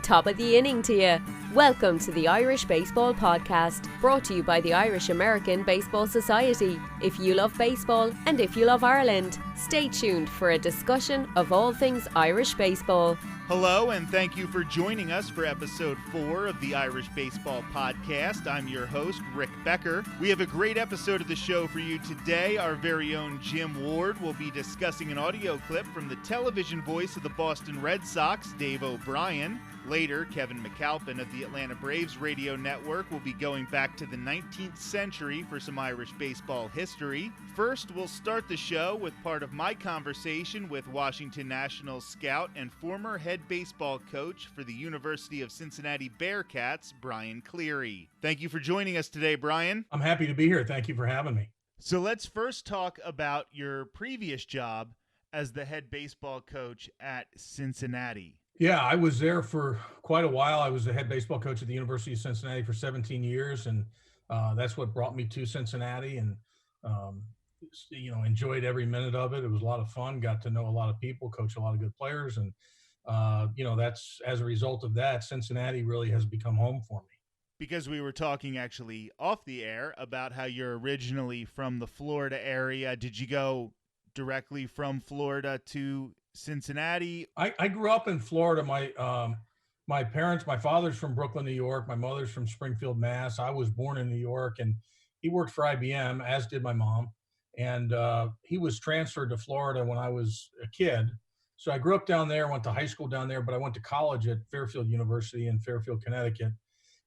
Top of the inning to you. Welcome to the Irish Baseball Podcast, brought to you by the Irish American Baseball Society. If you love baseball and if you love Ireland, stay tuned for a discussion of all things Irish baseball. Hello, and thank you for joining us for episode 4 of the Irish Baseball Podcast. I'm your host, Rick Becker. We have a great episode of the show for you today. Our very own Jim Ward will be discussing an audio clip from the television voice of the Boston Red Sox, Dave O'Brien. Later, Kevin McAlpin of the Atlanta Braves radio network will be going back to the 19th century for some Irish baseball history. First, we'll start the show with part of my conversation with Washington Nationals scout and former head baseball coach for the University of Cincinnati Bearcats, Brian Cleary. Thank you for joining us today, Brian. I'm happy to be here. Thank you for having me. So let's first talk about your previous job as the head baseball coach at Cincinnati. Yeah, I was there for quite a while. I was the head baseball coach at the University of Cincinnati for 17 years, and that's what brought me to Cincinnati, and enjoyed every minute of it. It was a lot of fun, got to know a lot of people, coach a lot of good players, and that's as a result of that, Cincinnati really has become home for me. Because we were talking actually off the air about how you're originally from the Florida area. Did you go directly from Florida to Cincinnati? I grew up in Florida. My parents, my father's from Brooklyn, New York. My mother's from Springfield, Mass. I was born in New York, and he worked for IBM, as did my mom. And he was transferred to Florida when I was a kid. So I grew up down there, went to high school down there, but I went to college at Fairfield University in Fairfield, Connecticut.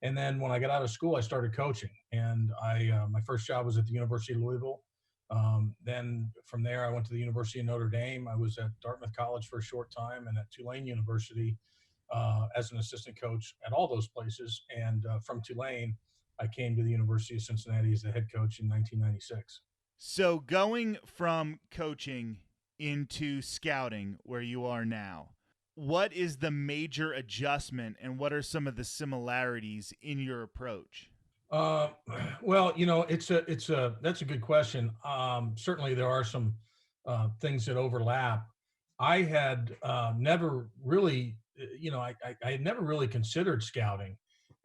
And then when I got out of school, I started coaching. And my first job was at the University of Louisville. Then from there, I went to the University of Notre Dame. I was at Dartmouth College for a short time and at Tulane University as an assistant coach at all those places. And from Tulane, I came to the University of Cincinnati as the head coach in 1996. So going from coaching into scouting where you are now, what is the major adjustment and what are some of the similarities in your approach? Well, that's a good question. Certainly there are some things that overlap. I had never really, I had never really considered scouting,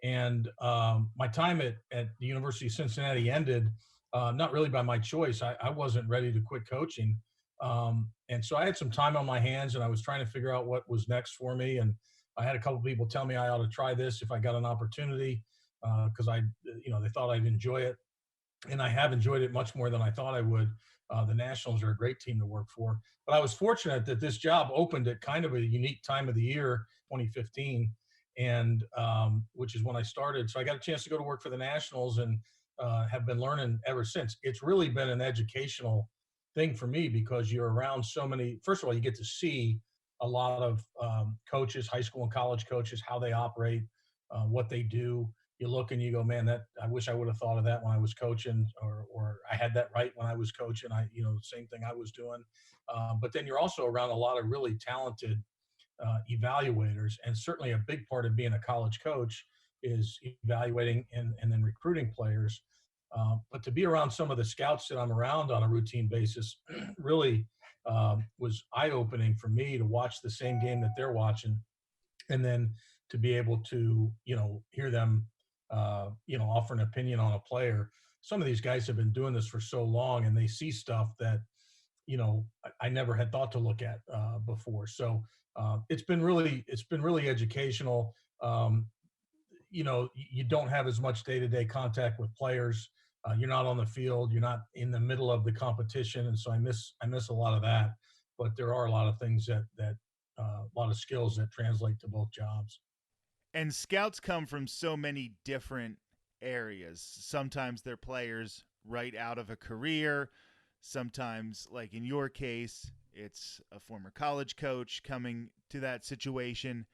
and my time at the University of Cincinnati ended not really by my choice. I wasn't ready to quit coaching, and so I had some time on my hands, and I was trying to figure out what was next for me. And I had a couple people tell me I ought to try this if I got an opportunity. Because they thought I'd enjoy it, and I have enjoyed it much more than I thought I would. The Nationals are a great team to work for, but I was fortunate that this job opened at kind of a unique time of the year, 2015, and which is when I started. So I got a chance to go to work for the Nationals, and have been learning ever since. It's really been an educational thing for me because you're around so many. First of all, you get to see a lot of coaches, high school and college coaches, how they operate, what they do. You look and you go, man, I wish I would have thought of that when I was coaching, or I had that right when I was coaching. Same thing I was doing. But then you're also around a lot of really talented evaluators, and certainly a big part of being a college coach is evaluating and then recruiting players. But to be around some of the scouts that I'm around on a routine basis really was eye-opening for me to watch the same game that they're watching, and then to be able to, hear them offer an opinion on a player. Some of these guys have been doing this for so long, and they see stuff that, I never had thought to look at before. So it's been really educational. You don't have as much day-to-day contact with players. You're not on the field. You're not in the middle of the competition. And so I miss a lot of that, but there are a lot of things that a lot of skills that translate to both jobs. And scouts come from so many different areas. Sometimes they're players right out of a career. Sometimes, like in your case, it's a former college coach coming to that situation.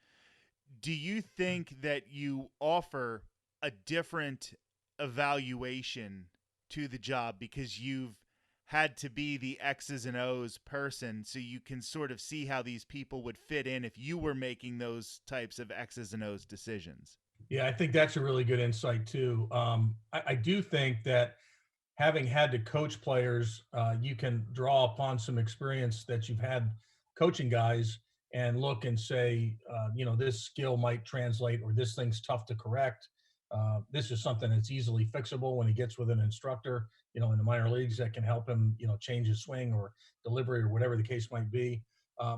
Do you think that you offer a different evaluation to the job because you've had to be the X's and O's person, so you can sort of see how these people would fit in if you were making those types of X's and O's decisions? Yeah, I think that's a really good insight too. I do think that having had to coach players, you can draw upon some experience that you've had coaching guys and look and say, this skill might translate, or this thing's tough to correct. This is something that's easily fixable when he gets with an instructor, in the minor leagues that can help him, change his swing or delivery or whatever the case might be.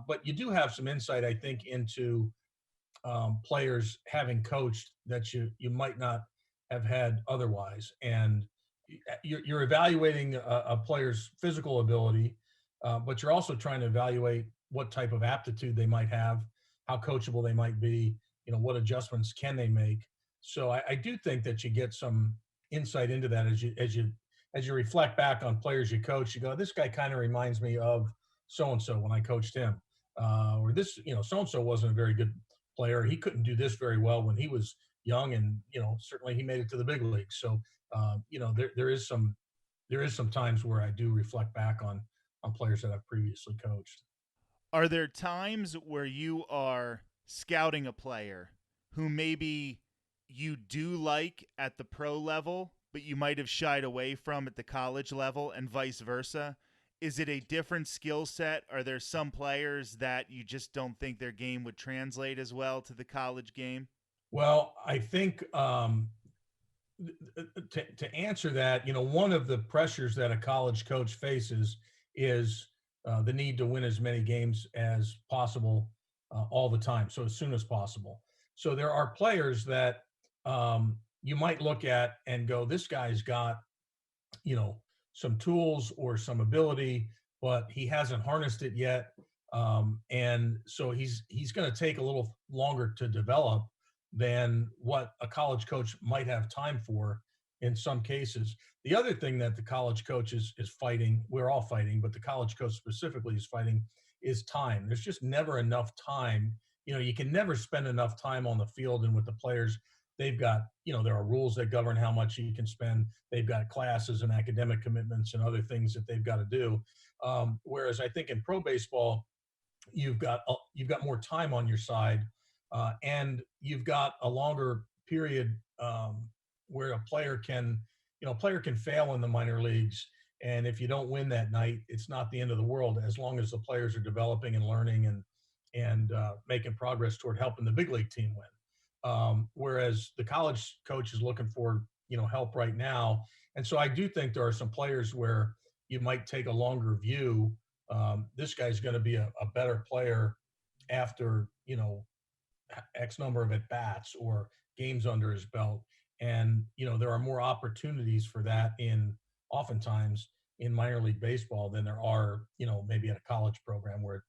But you do have some insight, I think, into players having coached that you might not have had otherwise. And you're evaluating a player's physical ability, but you're also trying to evaluate what type of aptitude they might have, how coachable they might be, what adjustments can they make. So I do think that you get some insight into that as you reflect back on players you coach. You go, this guy kind of reminds me of so and so when I coached him, or this, so and so wasn't a very good player. He couldn't do this very well when he was young, and certainly he made it to the big leagues. So there is some times where I do reflect back on players that I've previously coached. Are there times where you are scouting a player who maybe you do like at the pro level, but you might have shied away from at the college level, and vice versa? Is it a different skill set? Are there some players that you just don't think their game would translate as well to the college game? Well, I think to answer that, one of the pressures that a college coach faces is the need to win as many games as possible all the time, so as soon as possible. So there are players that you might look at and go, this guy's got, some tools or some ability, but he hasn't harnessed it yet. And so he's going to take a little longer to develop than what a college coach might have time for in some cases. The other thing that the college coach is fighting, we're all fighting, but the college coach specifically is fighting, is time. There's just never enough time. You can never spend enough time on the field and with the players. They've got, there are rules that govern how much you can spend. They've got classes and academic commitments and other things that they've got to do. Whereas I think in pro baseball, you've got more time on your side, and you've got a longer period where a player can fail in the minor leagues. And if you don't win that night, it's not the end of the world, as long as the players are developing and learning and making progress toward helping the big league team win. Whereas the college coach is looking for, help right now. And so I do think there are some players where you might take a longer view. This guy's going to be a better player after, X number of at-bats or games under his belt. And, there are more opportunities for that oftentimes in minor league baseball than there are, maybe at a college program where,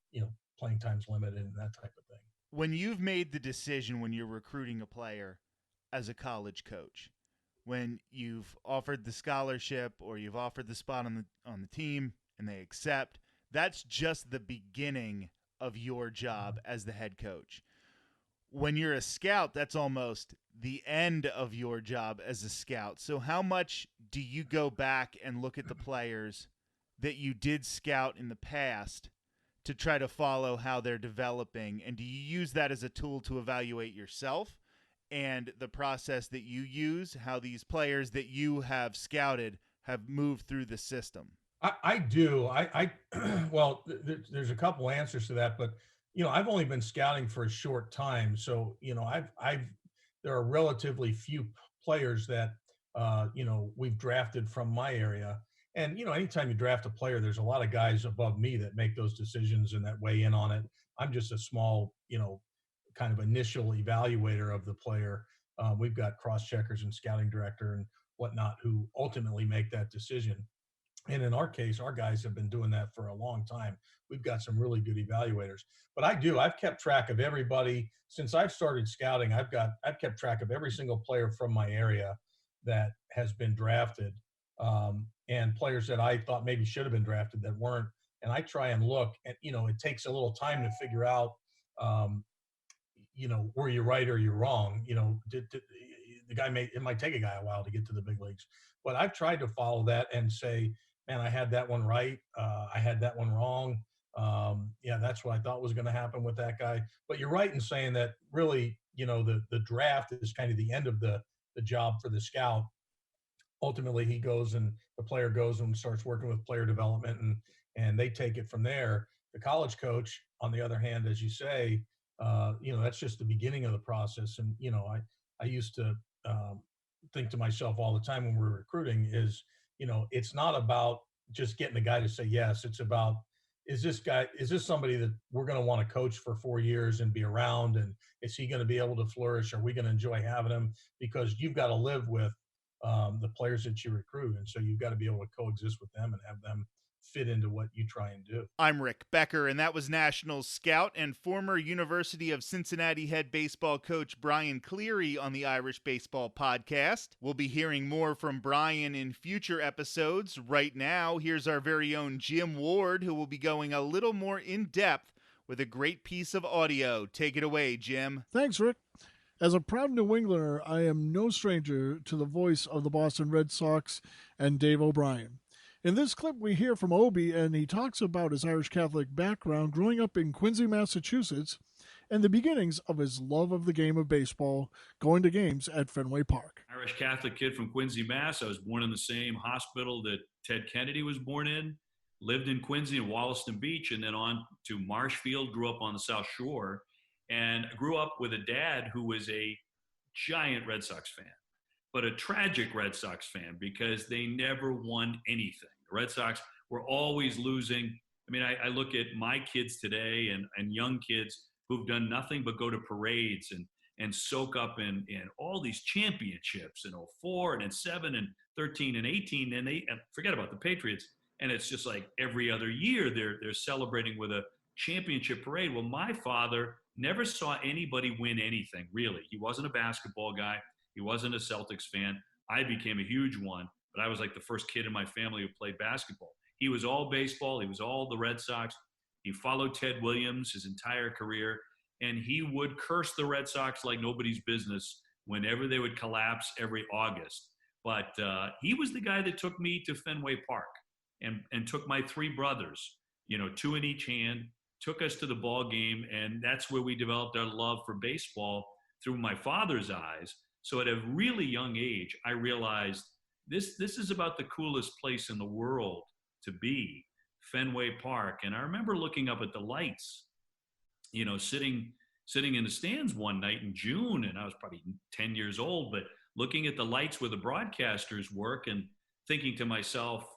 playing time's limited and that type of thing. When you've made the decision when you're recruiting a player as a college coach, when you've offered the scholarship or you've offered the spot on the team and they accept, that's just the beginning of your job as the head coach. When you're a scout, that's almost the end of your job as a scout. So how much do you go back and look at the players that you did scout in the past to try to follow how they're developing? And do you use that as a tool to evaluate yourself and the process that you use, how these players that you have scouted have moved through the system? I do. Well, there's a couple answers to that, but I've only been scouting for a short time, so there are relatively few players that we've drafted from my area. And anytime you draft a player, there's a lot of guys above me that make those decisions and that weigh in on it. I'm just a small, kind of initial evaluator of the player. We've got cross-checkers and scouting director and whatnot who ultimately make that decision. And in our case, our guys have been doing that for a long time. We've got some really good evaluators. But I've kept track of everybody since I've started scouting. I've kept track of every single player from my area that has been drafted, and players that I thought maybe should have been drafted that weren't. And I try and look, and it takes a little time to figure out, were you right or you're wrong. It might take a guy a while to get to the big leagues, but I've tried to follow that and say, man, I had that one right. I had that one wrong. That's what I thought was going to happen with that guy. But you're right in saying that really, the draft is kind of the end of the job for the scout. Ultimately, the player goes and starts working with player development, and they take it from there. The college coach, on the other hand, as you say, that's just the beginning of the process. And, I used to think to myself all the time when we're recruiting is, it's not about just getting a guy to say yes. It's about, is this somebody that we're going to want to coach for 4 years and be around? And is he going to be able to flourish? Are we going to enjoy having him? Because you've got to live with the players that you recruit. And so you've got to be able to coexist with them and have them fit into what you try and do. I'm Rick Becker, and that was National Scout and former University of Cincinnati head baseball coach Brian Cleary on the Irish Baseball Podcast. We'll be hearing more from Brian in future episodes. Right now, here's our very own Jim Ward, who will be going a little more in-depth with a great piece of audio. Take it away, Jim. Thanks, Rick. As a proud New Englander, I am no stranger to the voice of the Boston Red Sox and Dave O'Brien. In this clip, we hear from Obi, and he talks about his Irish Catholic background growing up in Quincy, Massachusetts, and the beginnings of his love of the game of baseball, going to games at Fenway Park. Irish Catholic kid from Quincy, Mass. I was born in the same hospital that Ted Kennedy was born in, lived in Quincy and Wollaston Beach, and then on to Marshfield, grew up on the South Shore, and grew up with a dad who was a giant Red Sox fan, but a tragic Red Sox fan because they never won anything. The Red Sox were always losing. I mean, I look at my kids today and young kids who've done nothing but go to parades and soak up in all these championships in 04 and in 7 and 13 and 18. And forget about the Patriots. And it's just like every other year they're celebrating with a championship parade. Well, my father never saw anybody win anything, really. He wasn't a basketball guy. He wasn't a Celtics fan. I became a huge one, but I was like the first kid in my family who played basketball. He was all baseball. He was all the Red Sox. He followed Ted Williams his entire career, and he would curse the Red Sox like nobody's business whenever they would collapse every August. But he was the guy that took me to Fenway Park and took my three brothers, 2 in each hand, took us to the ball game, and that's where we developed our love for baseball through my father's eyes. So at a really young age, I realized this is about the coolest place in the world to be, Fenway Park. And I remember looking up at the lights, sitting in the stands one night in June, and I was probably 10 years old, but looking at the lights where the broadcasters work and thinking to myself,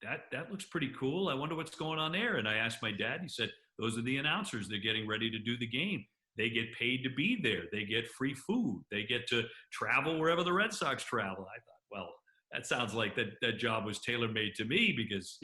that looks pretty cool. I wonder what's going on there. And I asked my dad, he said, those are the announcers. They're getting ready to do the game. They get paid to be there. They get free food. They get to travel wherever the Red Sox travel. I thought, well, that sounds like that job was tailor-made to me because,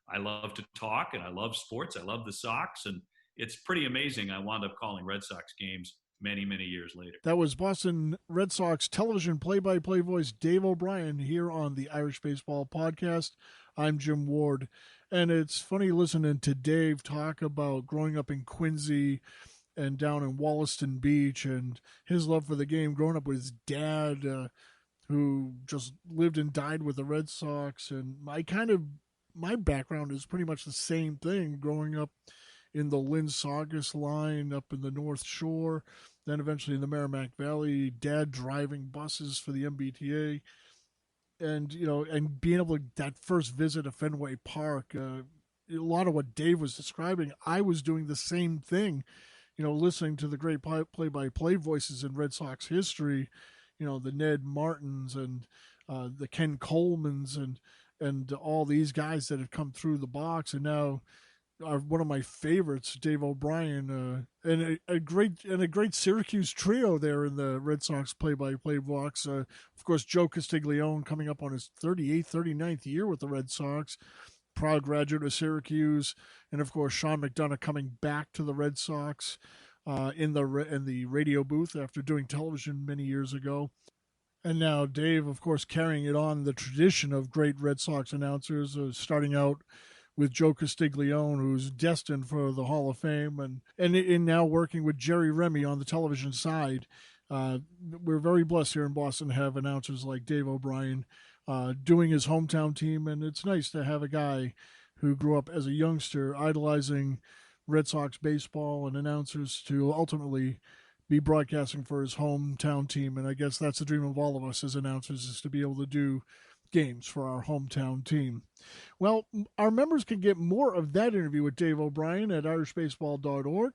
I love to talk and I love sports. I love the Sox. And it's pretty amazing. I wound up calling Red Sox games many, many years later. That was Boston Red Sox television play-by-play voice Dave O'Brien here on the Irish Baseball Podcast. I'm Jim Ward. And it's funny listening to Dave talk about growing up in Quincy and down in Wollaston Beach and his love for the game, growing up with his dad who just lived and died with the Red Sox. And my background is pretty much the same thing, growing up in the Lynn Saugus line up in the North Shore, then eventually in the Merrimack Valley, dad driving buses for the MBTA. And, and being able to, that first visit to Fenway Park, a lot of what Dave was describing, I was doing the same thing, listening to the great play-by-play voices in Red Sox history, the Ned Martins and the Ken Colemans and all these guys that had come through the box. And now one of my favorites, Dave O'Brien, and a great Syracuse trio there in the Red Sox play-by-play box. Of course, Joe Castiglione coming up on his 38th, 39th year with the Red Sox, proud graduate of Syracuse, and of course Sean McDonough coming back to the Red Sox in the radio booth after doing television many years ago. And now Dave, of course, carrying it on, the tradition of great Red Sox announcers, starting out with Joe Castiglione, who's destined for the Hall of Fame, and now working with Jerry Remy on the television side. We're very blessed here in Boston to have announcers like Dave O'Brien doing his hometown team, and it's nice to have a guy who grew up as a youngster idolizing Red Sox baseball and announcers to ultimately be broadcasting for his hometown team. And I guess that's the dream of all of us as announcers, is to be able to do games for our hometown team. Well, our members can get more of that interview with Dave O'Brien at irishbaseball.org.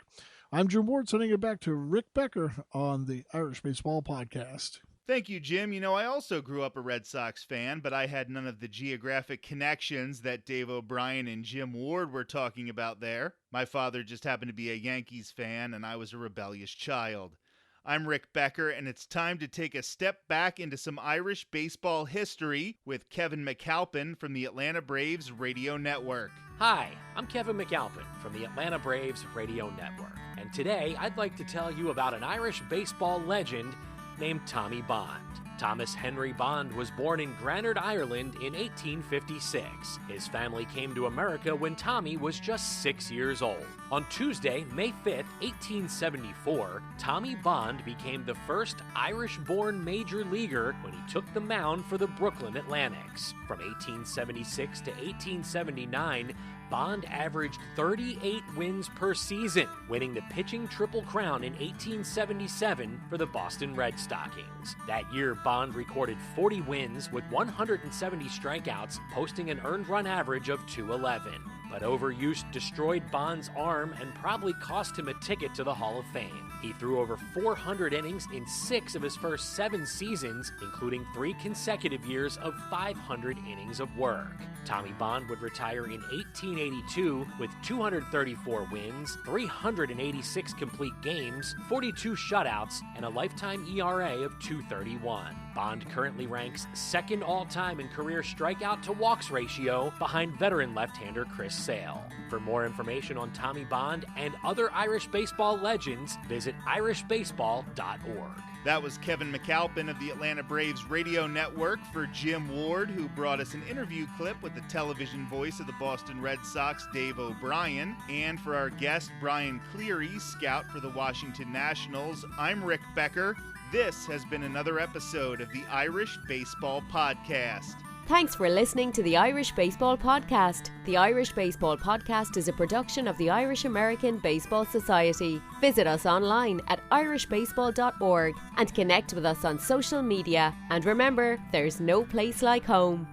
I'm Jim Ward, sending it back to Rick Becker on the Irish Baseball Podcast. Thank you, Jim. I also grew up a Red Sox fan, but I had none of the geographic connections that Dave O'Brien and Jim Ward were talking about there. My father just happened to be a Yankees fan, and I was a rebellious child. I'm Rick Becker, and it's time to take a step back into some Irish baseball history with Kevin McAlpin from the Atlanta Braves Radio Network. Hi, I'm Kevin McAlpin from the Atlanta Braves Radio Network, and today I'd like to tell you about an Irish baseball legend named Tommy Bond. Thomas Henry Bond was born in Granard, Ireland in 1856. His family came to America when Tommy was just 6 years old. On Tuesday, May 5th, 1874, Tommy Bond became the first Irish-born major leaguer when he took the mound for the Brooklyn Atlantics. From 1876 to 1879, Bond averaged 38 wins per season, winning the pitching Triple Crown in 1877 for the Boston Red Stockings. That year, Bond recorded 40 wins with 170 strikeouts, posting an earned run average of .211. But overuse destroyed Bond's arm and probably cost him a ticket to the Hall of Fame. He threw over 400 innings in 6 of his first 7 seasons, including 3 consecutive years of 500 innings of work. Tommy Bond would retire in 1882 with 234 wins, 386 complete games, 42 shutouts, and a lifetime ERA of .231. Bond currently ranks second all-time in career strikeout-to-walks ratio behind veteran left-hander Chris Sale. For more information on Tommy Bond and other Irish baseball legends, visit irishbaseball.org. That was Kevin McAlpin of the Atlanta Braves Radio Network for Jim Ward, who brought us an interview clip with the television voice of the Boston Red Sox, Dave O'Brien. And for our guest, Brian Cleary, scout for the Washington Nationals, I'm Rick Becker. This has been another episode of the Irish Baseball Podcast. Thanks for listening to the Irish Baseball Podcast. The Irish Baseball Podcast is a production of the Irish American Baseball Society. Visit us online at irishbaseball.org and connect with us on social media. And remember, there's no place like home.